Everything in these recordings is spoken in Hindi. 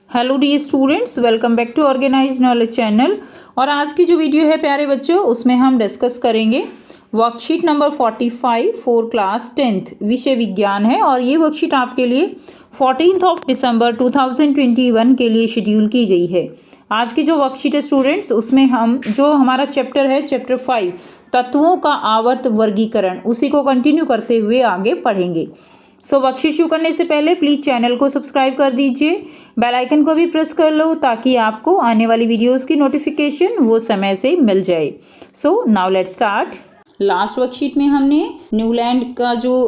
Hello dear students, welcome back to organize knowledge channel. और आज की जो वीडियो है प्यारे बच्चों, उसमें हम डिस्कस करेंगे worksheet number 45 for class 10th, विषय विज्ञान है। और ये वर्कशीट आपके लिए 14 दिसंबर 2021 के लिए शेड्यूल की गई है। आज की जो वर्कशीट है स्टूडेंट्स, उसमें हम जो हमारा चैप्टर है चैप्टर 5 तत्वों का आवर्त वर्गीकरण, उसी को कंटिन्यू करते हुए आगे पढ़ेंगे। सो वर्कशीट शुरू करने से पहले प्लीज़ चैनल को सब्सक्राइब कर दीजिए, बेल आइकन को भी प्रेस कर लो ताकि आपको आने वाली वीडियोस की नोटिफिकेशन वो समय से मिल जाए। So now let's start. Last worksheet में हमने न्यूलैंड का जो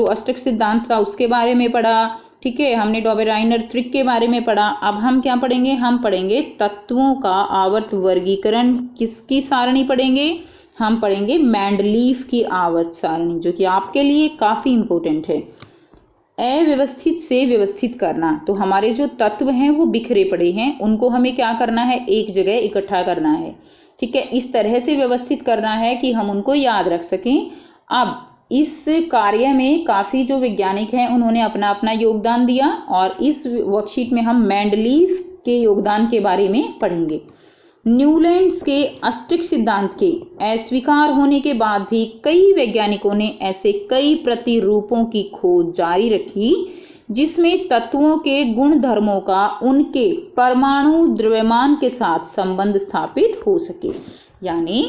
अष्टक सिद्धांत था उसके बारे में पढ़ा। ठीक है, हमने डॉबेराइनर त्रिक के बारे में पढ़ा। अब हम क्या पढ़ेंगे? हम पढ़ेंगे तत्वों का आवर्त वर्गीकरण। किसकी सारणी पढ़ेंगे? हम पढ़ेंगे मेंडलीफ की आवर्त सारणी, जो कि आपके लिए काफ़ी इंपॉर्टेंट है। अव्यवस्थित से व्यवस्थित करना, तो हमारे जो तत्व हैं वो बिखरे पड़े हैं, उनको हमें क्या करना है? एक जगह इकट्ठा करना है। ठीक है, इस तरह से व्यवस्थित करना है कि हम उनको याद रख सकें। अब इस कार्य में काफ़ी जो वैज्ञानिक हैं उन्होंने अपना अपना योगदान दिया, और इस वर्कशीट में हम मेंडलीफ के योगदान के बारे में पढ़ेंगे। न्यूलैंड्स के अष्टक सिद्धांत के अस्वीकार होने के बाद भी कई वैज्ञानिकों ने ऐसे कई प्रतिरूपों की खोज जारी रखी जिसमें तत्वों के गुण धर्मों का उनके परमाणु द्रव्यमान के साथ संबंध स्थापित हो सके। यानी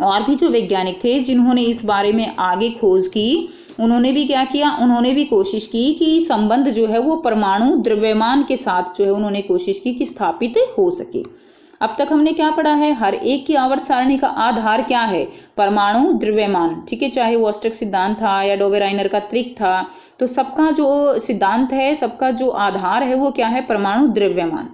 और भी जो वैज्ञानिक थे जिन्होंने इस बारे में आगे खोज की, उन्होंने भी क्या किया? उन्होंने भी कोशिश की कि संबंध जो है वो परमाणु द्रव्यमान के साथ जो है उन्होंने कोशिश की कि स्थापित हो सके। अब तक हमने क्या पढ़ा है? हर एक की आवर्त सारणी का आधार क्या है? परमाणु द्रव्यमान। ठीक है, चाहे वो अष्टक सिद्धांत था या डॉबेराइनर का त्रिक था, तो सबका जो सिद्धांत है, सबका जो आधार है वो क्या है? परमाणु द्रव्यमान।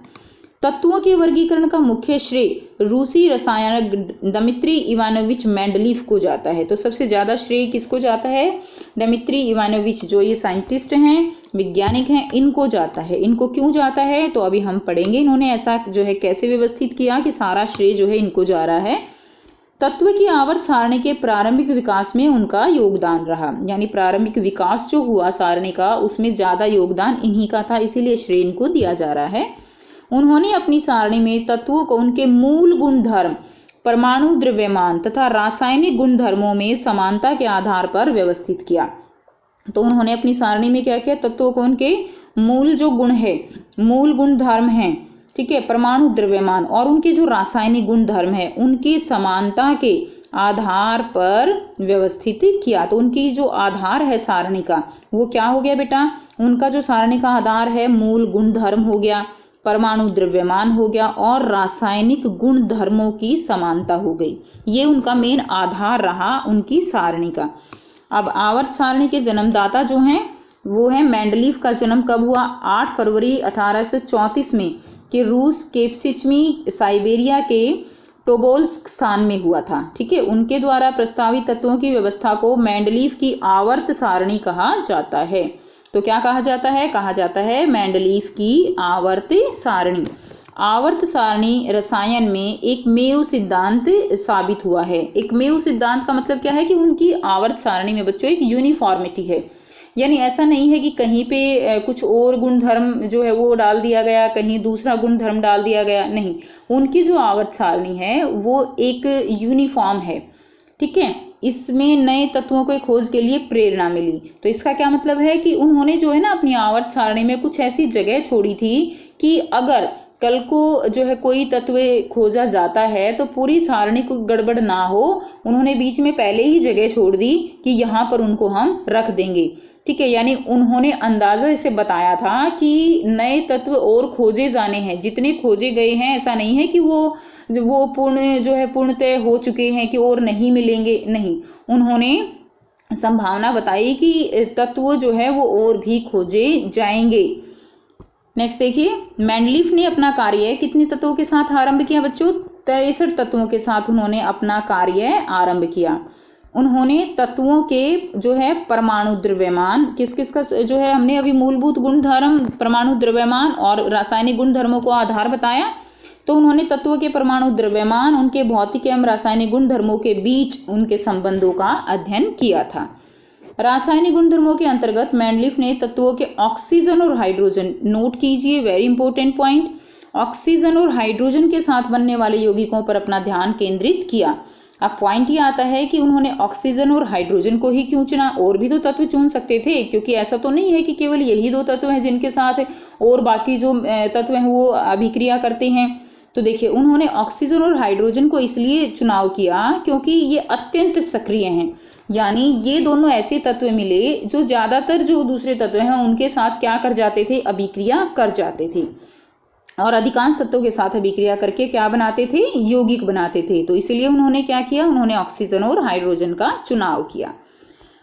तत्वों के वर्गीकरण का मुख्य श्रेय रूसी रसायनज्ञ दिमित्री इवानोविच मेंडलीफ को जाता है। तो सबसे ज्यादा श्रेय किसको जाता है? दिमित्री इवानोविच, जो ये साइंटिस्ट हैं, वैज्ञानिक हैं, इनको जाता है। इनको क्यों जाता है तो अभी हम पढ़ेंगे। इन्होंने ऐसा जो है कैसे व्यवस्थित किया कि सारा श्रेय जो है इनको जा रहा है। तत्व की आवर्त सारणी के प्रारंभिक विकास में उनका योगदान रहा, यानी प्रारंभिक विकास जो हुआ सारणी का, उसमें ज्यादा योगदान इन्हीं का था, इसीलिए श्रेय इनको दिया जा रहा है। उन्होंने अपनी सारणी में तत्वों को उनके मूल गुणधर्म, परमाणु द्रव्यमान तथा रासायनिक गुणधर्मों में समानता के आधार पर व्यवस्थित किया। तो उन्होंने अपनी सारणी में क्या किया? तत्वों को उनके मूल जो गुण है, मूल गुण धर्म है, ठीक है, परमाणु द्रव्यमान और उनके जो रासायनिक गुण धर्म है, उनकी समानता के आधार पर व्यवस्थित किया। तो उनकी जो आधार है सारणी का, वो क्या हो गया बेटा? उनका जो सारणी का आधार है, मूल गुण धर्म हो गया, परमाणु द्रव्यमान हो गया और रासायनिक गुण धर्मों की समानता हो गई। ये उनका मेन आधार रहा उनकी सारणी का। अब आवर्त सारणी के जन्मदाता जो हैं वो है मेंडलीफ। का जन्म कब हुआ? 8 फरवरी 1834 में कि रूस केप्सिचमी साइबेरिया के टोबोल्स्क स्थान में हुआ था। ठीक है, उनके द्वारा प्रस्तावित तत्वों की व्यवस्था को मेंडलीफ की आवर्त सारणी कहा जाता है। तो क्या कहा जाता है? कहा जाता है मेंडलीफ की आवर्त सारणी। आवर्त सारणी रसायन में एक मेव सिद्धांत साबित हुआ है। एक मेव सिद्धांत का मतलब क्या है? कि उनकी आवर्त सारणी में बच्चों एक यूनिफॉर्मिटी है, यानी ऐसा नहीं है कि कहीं पे कुछ और गुणधर्म जो है वो डाल दिया गया, कहीं दूसरा गुणधर्म डाल दिया गया, नहीं। उनकी जो आवर्त सारणी है वो एक यूनिफॉर्म है। ठीक है, इसमें नए तत्वों के खोज के लिए प्रेरणा मिली। तो इसका क्या मतलब है? कि उन्होंने जो है ना अपनी आवर्त सारणी में कुछ ऐसी जगह छोड़ी थी कि अगर कल को जो है कोई तत्व खोजा जाता है तो पूरी सारणी को गड़बड़ ना हो, उन्होंने बीच में पहले ही जगह छोड़ दी कि यहाँ पर उनको हम रख देंगे। ठीक है, यानी उन्होंने अंदाजा इसे बताया था कि नए तत्व और खोजे जाने हैं, जितने खोजे गए हैं ऐसा नहीं है कि वो पूर्ण जो है पूर्णतः हो चुके हैं कि और नहीं मिलेंगे, नहीं। उन्होंने संभावना बताई कि तत्व जो है वो और भी खोजे जाएंगे। नेक्स्ट देखिए, मेंडलीफ ने अपना कार्य कितने तत्वों के साथ आरंभ किया बच्चों? 63 तत्वों के साथ उन्होंने अपना कार्य आरंभ किया। उन्होंने तत्वों के जो है परमाणु द्रव्यमान, किस किस का जो है हमने अभी मूलभूत गुणधर्म, परमाणु द्रव्यमान और रासायनिक गुणधर्मों को आधार बताया। तो उन्होंने तत्वों के परमाणु द्रव्यमान, उनके भौतिक एवं रासायनिक गुण धर्मों के बीच उनके संबंधों का अध्ययन किया था। रासायनिक गुणधर्मों के अंतर्गत मेंडलीफ ने तत्वों के ऑक्सीजन और हाइड्रोजन, नोट कीजिए वेरी इंपॉर्टेंट पॉइंट, ऑक्सीजन और हाइड्रोजन के साथ बनने वाले यौगिकों पर अपना ध्यान केंद्रित किया। अब पॉइंट ये आता है कि उन्होंने ऑक्सीजन और हाइड्रोजन को ही क्यों चुना, और भी तो तत्व चुन सकते थे, क्योंकि ऐसा तो नहीं है कि केवल यही दो तत्व हैं जिनके साथ और बाकी जो तत्व हैं वो अभिक्रिया करते हैं। तो देखिए उन्होंने ऑक्सीजन और हाइड्रोजन को इसलिए चुनाव किया क्योंकि ये अत्यंत सक्रिय हैं, यानी ये दोनों ऐसे तत्व मिले जो ज्यादातर जो दूसरे तत्व हैं उनके साथ क्या कर जाते थे, अभिक्रिया कर जाते थे, और अधिकांश तत्वों के साथ अभिक्रिया करके क्या बनाते थे, यौगिक बनाते थे। तो इसलिए उन्होंने क्या किया, उन्होंने ऑक्सीजन और हाइड्रोजन का चुनाव किया।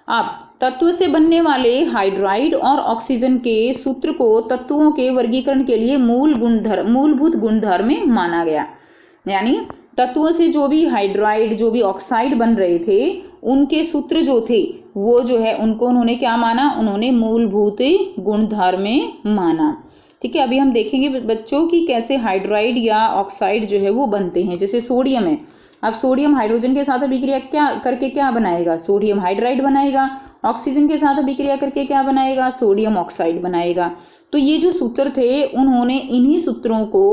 अब तत्व से बनने वाले हाइड्राइड और ऑक्सीजन के सूत्र को तत्वों के वर्गीकरण के लिए मूलभूत गुणधर्म में माना गया, यानी तत्वों से जो भी हाइड्राइड जो भी ऑक्साइड बन रहे थे उनके सूत्र जो थे वो जो है उनको उन्होंने क्या माना, उन्होंने मूलभूत गुणधर्म में माना। ठीक है, अभी हम देखेंगे बच्चों की कैसे हाइड्राइड या ऑक्साइड जो है वो बनते हैं। जैसे सोडियम है, अब सोडियम हाइड्रोजन के साथ अभिक्रिया क्या करके क्या बनाएगा, सोडियम हाइड्राइड बनाएगा, ऑक्सीजन के साथ अभिक्रिया करके क्या बनाएगा, सोडियम ऑक्साइड बनाएगा। तो ये जो सूत्र थे उन्होंने इन्हीं सूत्रों को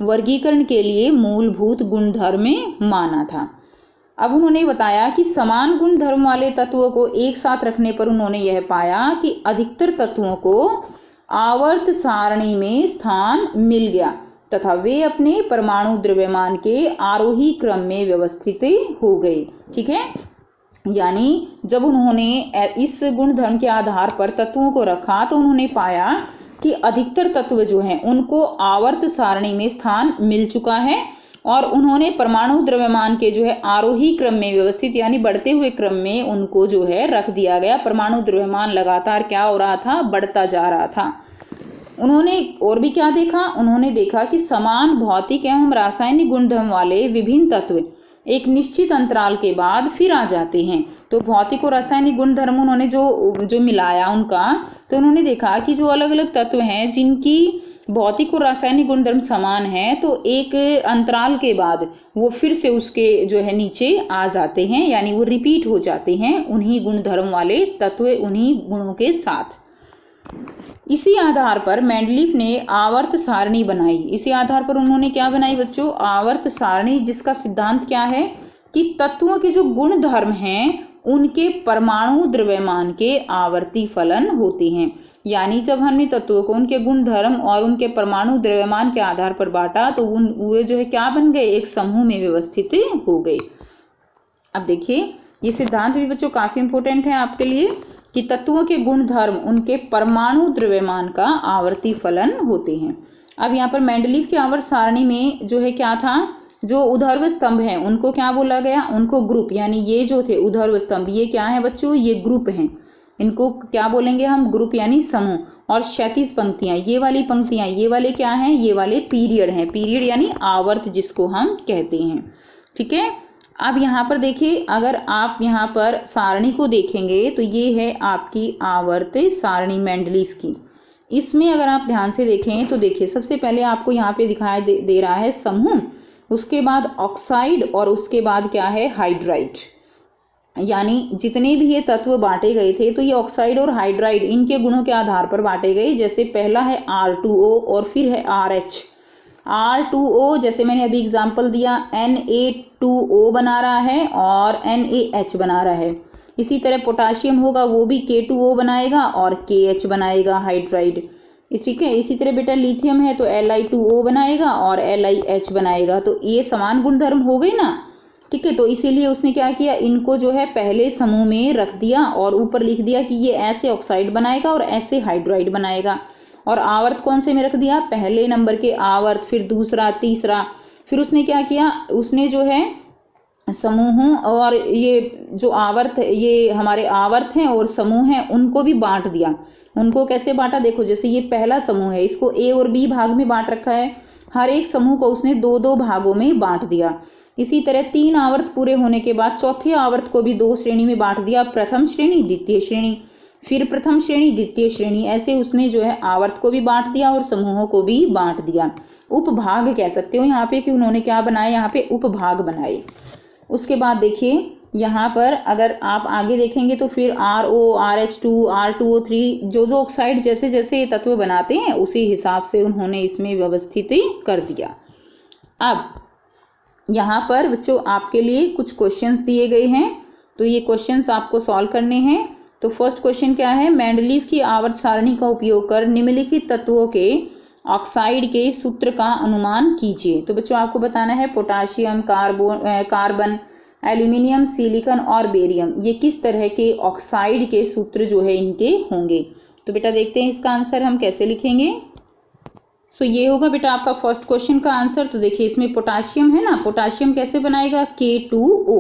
वर्गीकरण के लिए मूलभूत गुणधर्म में माना था। अब उन्होंने बताया कि समान गुणधर्म वाले तत्वों को एक साथ रखने पर उन्होंने यह पाया कि अधिकतर तत्वों को आवर्त सारणी में स्थान मिल गया तथा वे अपने परमाणु द्रव्यमान के आरोही क्रम में व्यवस्थित हो गए। ठीक है, यानी जब उन्होंने इस गुणधर्म के आधार पर तत्वों को रखा तो उन्होंने पाया कि अधिकतर तत्व जो हैं उनको आवर्त सारणी में स्थान मिल चुका है, और उन्होंने परमाणु द्रव्यमान के जो है आरोही क्रम में व्यवस्थित यानी बढ़ते हुए क्रम में उनको जो है रख दिया गया। परमाणु द्रव्यमान लगातार क्या हो रहा था, बढ़ता जा रहा था। उन्होंने और भी क्या देखा, उन्होंने देखा कि समान भौतिक एवं रासायनिक गुणधर्म वाले विभिन्न तत्व एक निश्चित अंतराल के बाद फिर आ जाते हैं। तो भौतिक और रासायनिक गुणधर्म उन्होंने जो मिलाया उनका, तो उन्होंने देखा कि जो अलग अलग तत्व हैं जिनकी भौतिक और रासायनिक गुणधर्म समान है तो एक अंतराल के बाद वो फिर से उसके जो है नीचे आ जाते हैं, यानी वो रिपीट हो जाते हैं उन्हीं गुणधर्म वाले तत्व उन्हीं गुणों के साथ। इसी आधार पर मेंडलीफ ने आवर्त सारणी बनाई। इसी आधार पर उन्होंने क्या बनाई बच्चों, आवर्त सारणी, जिसका सिद्धांत क्या है कि तत्वों के जो गुण धर्म हैं उनके परमाणु द्रव्यमान के आवर्ती फलन होते हैं। यानी जब हमने तत्वों को उनके गुण धर्म और उनके परमाणु द्रव्यमान के आधार पर बांटा तो वे जो है क्या बन गए, एक समूह में व्यवस्थित हो गए। अब देखिए ये सिद्धांत भी बच्चों काफी इंपॉर्टेंट है आपके लिए कि तत्वों के गुण धर्म उनके परमाणु द्रव्यमान का आवर्ती फलन होते हैं। अब यहाँ पर मेंडलीफ के आवर्त सारणी में जो है क्या था, जो ऊर्ध्व स्तंभ हैं उनको क्या बोला गया, उनको ग्रुप, यानी ये जो थे ऊर्ध्व स्तंभ ये क्या है बच्चों, ये ग्रुप हैं, इनको क्या बोलेंगे हम, ग्रुप यानी समूह। और क्षैतिज पंक्तियां, ये वाली पंक्तियां, ये वाले क्या हैं, ये वाले पीरियड हैं, पीरियड यानी आवर्त जिसको हम कहते हैं। ठीक है, अब यहाँ पर देखिए अगर आप यहाँ पर सारणी को देखेंगे तो ये है आपकी आवर्त सारणी मेंडलीफ की। इसमें अगर आप ध्यान से देखें तो देखिए सबसे पहले आपको यहाँ पे दिखाई दे रहा है समूह, उसके बाद ऑक्साइड और उसके बाद क्या है, हाइड्राइड। यानी जितने भी ये तत्व बांटे गए थे तो ये ऑक्साइड और हाइड्राइड इनके गुणों के आधार पर बांटे गए। जैसे पहला है R2O और फिर है RH। R2O जैसे मैंने अभी एग्जांपल दिया Na2O बना रहा है और NaH बना रहा है। इसी तरह पोटाशियम होगा वो भी K2O बनाएगा और KH बनाएगा हाइड्राइड। ठीक है, इसी तरह बेटा लिथियम है तो Li2O बनाएगा और LiH बनाएगा। तो ये समान गुणधर्म हो गए ना। ठीक है, तो इसीलिए उसने क्या किया, इनको जो है पहले समूह में रख दिया और ऊपर लिख दिया कि ये ऐसे ऑक्साइड बनाएगा और ऐसे हाइड्राइड बनाएगा। और आवर्त कौन से में रख दिया, पहले नंबर के आवर्त, फिर दूसरा, तीसरा। फिर उसने क्या किया, उसने जो है समूहों और ये जो आवर्त, ये हमारे आवर्त हैं और समूह हैं उनको भी बांट दिया। उनको कैसे बांटा, देखो जैसे ये पहला समूह है इसको A और B भाग में बांट रखा है, हर एक समूह को उसने दो दो भागों में बांट दिया। इसी तरह 3 आवर्त पूरे होने के बाद चौथे आवर्त को भी 2 श्रेणी में बांट दिया, प्रथम श्रेणी, द्वितीय श्रेणी, फिर प्रथम श्रेणी, द्वितीय श्रेणी। ऐसे उसने जो है आवर्त को भी बांट दिया और समूहों को भी बांट दिया। उपभाग कह सकते हो यहाँ पे कि उन्होंने क्या बनाया, यहाँ पे उपभाग बनाए। उसके बाद देखिए यहाँ पर अगर आप आगे देखेंगे तो फिर RO, RH2, R2O3 जो ऑक्साइड जैसे जैसे ये तत्व बनाते हैं उसी हिसाब से उन्होंने इसमें व्यवस्थित कर दिया। अब यहाँ पर बच्चों आपके लिए कुछ क्वेश्चंस दिए गए हैं, तो ये क्वेश्चंस आपको सॉल्व करने हैं। तो फर्स्ट क्वेश्चन क्या है, मेंडलीव की आवर्त सारणी का उपयोग कर निम्नलिखित तत्वों के ऑक्साइड के सूत्र का अनुमान कीजिए। तो बच्चों आपको बताना है पोटाशियम, कार्बन, एल्यूमिनियम, सिलिकॉन और बेरियम, ये किस तरह के ऑक्साइड के सूत्र जो है इनके होंगे। तो बेटा देखते हैं इसका आंसर हम कैसे लिखेंगे। सो ये होगा बेटा आपका फर्स्ट क्वेश्चन का आंसर। तो देखिए इसमें पोटाशियम है ना, पोटाशियम कैसे बनाएगा, K2O।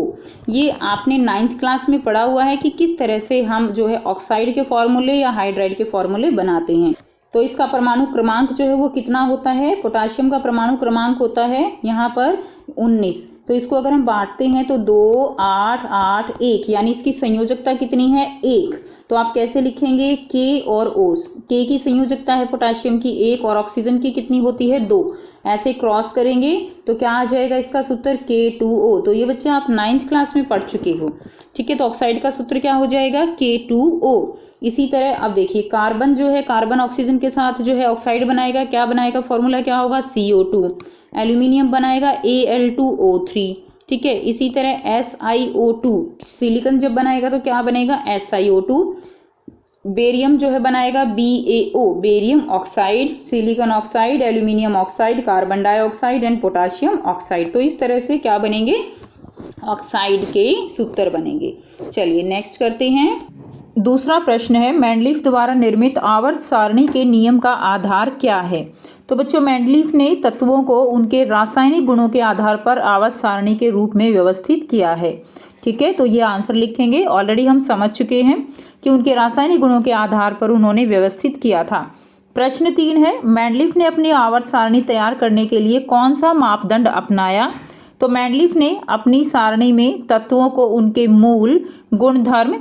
ये आपने 9th क्लास में पढ़ा हुआ है कि किस तरह से हम जो है ऑक्साइड के फॉर्मूले या हाइड्राइड के फॉर्मूले बनाते हैं। तो इसका परमाणु क्रमांक जो है वो कितना होता है, पोटाशियम का परमाणु क्रमांक होता है यहाँ पर 19। तो इसको अगर हम बांटते हैं तो 2, 8, 8, 1, यानी इसकी संयोजकता कितनी है, 1। तो आप कैसे लिखेंगे, K और O। K की संयोजकता है पोटाशियम की 1 और ऑक्सीजन की कितनी होती है, 2। ऐसे क्रॉस करेंगे तो क्या आ जाएगा इसका सूत्र, K2O। तो ये बच्चे आप 9th क्लास में पढ़ चुके हो, ठीक है। तो ऑक्साइड का सूत्र क्या हो जाएगा, K2O। इसी तरह अब देखिए कार्बन जो है, कार्बन ऑक्सीजन के साथ जो है ऑक्साइड बनाएगा, क्या बनाएगा, फॉर्मूला क्या होगा, CO2। एल्यूमिनियम बनाएगा Al2O3, ठीक है। इसी तरह SiO2, सिलिकॉन जब बनाएगा तो क्या बनेगा, SiO2। बेरियम जो है बनाएगा BaO, barium oxide, silicon oxide, aluminium oxide, carbon dioxide and potassium oxide. तो इस तरह से क्या बनेंगे, ऑक्साइड के सूत्र बनेंगे। चलिए नेक्स्ट करते हैं। दूसरा प्रश्न है, मेंडलीव द्वारा निर्मित आवर्त सारणी के नियम का आधार क्या है। तो बच्चों मेंडलीव ने तत्वों को उनके रासायनिक गुणों के आधार पर आवर्त सारणी के रूप में व्यवस्थित किया है, ठीक है। तो ये आंसर लिखेंगे, ऑलरेडी हम समझ चुके हैं कि उनके रासायनिक गुणों के आधार पर उन्होंने व्यवस्थित किया था। प्रश्न 3 है, मेंडलीव ने अपनी आवर्त सारणी तैयार करने के लिए कौन सा मापदंड अपनाया। तो मेंडलीव ने अपनी सारणी में तत्वों को उनके मूल गुणधर्म,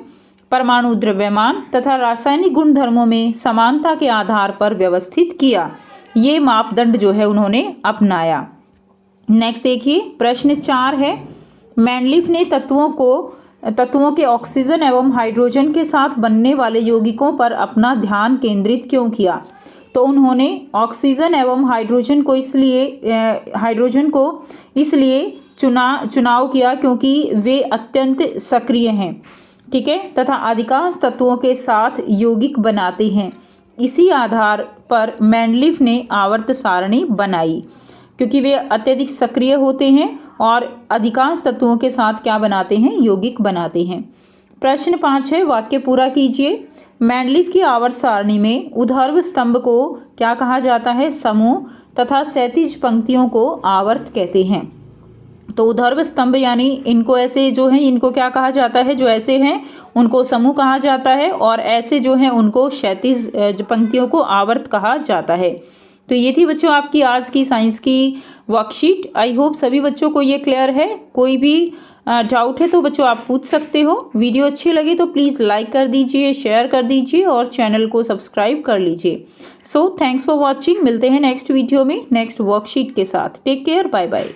परमाणु द्रव्यमान तथा रासायनिक गुणधर्मों में समानता के आधार पर व्यवस्थित किया। ये मापदंड जो है उन्होंने अपनाया। नेक्स्ट देखिए प्रश्न 4 है, मेंडलीव ने तत्वों के ऑक्सीजन एवं हाइड्रोजन के साथ बनने वाले यौगिकों पर अपना ध्यान केंद्रित क्यों किया। तो उन्होंने ऑक्सीजन एवं हाइड्रोजन को इसलिए चुनाव किया क्योंकि वे अत्यंत सक्रिय हैं, ठीक है, तथा अधिकांश तत्वों के साथ यौगिक बनाते हैं। इसी आधार पर मेंडलीव ने आवर्त सारणी बनाई, क्योंकि वे अत्यधिक सक्रिय होते हैं और अधिकांश तत्वों के साथ क्या बनाते हैं, यौगिक बनाते हैं। प्रश्न 5 है, वाक्य पूरा कीजिए। मेंडलीव की आवर्त सारणी में ऊर्ध्व स्तंभ को क्या कहा जाता है, समूह, तथा क्षैतिज पंक्तियों को आवर्त कहते हैं। तो ऊर्ध्व स्तंभ यानी इनको ऐसे जो हैं इनको क्या कहा जाता है, जो ऐसे हैं उनको समूह कहा जाता है, और ऐसे जो हैं उनको क्षैतिज पंक्तियों को आवर्त कहा जाता है। तो ये थी बच्चों आपकी आज की साइंस की वर्कशीट। आई होप सभी बच्चों को ये क्लियर है। कोई भी डाउट है तो बच्चों आप पूछ सकते हो। वीडियो अच्छी लगी तो प्लीज़ लाइक कर दीजिए, शेयर कर दीजिए और चैनल को सब्सक्राइब कर लीजिए। So thanks for watching. मिलते हैं नेक्स्ट वीडियो में नेक्स्ट वर्कशीट के साथ। Take care, bye bye.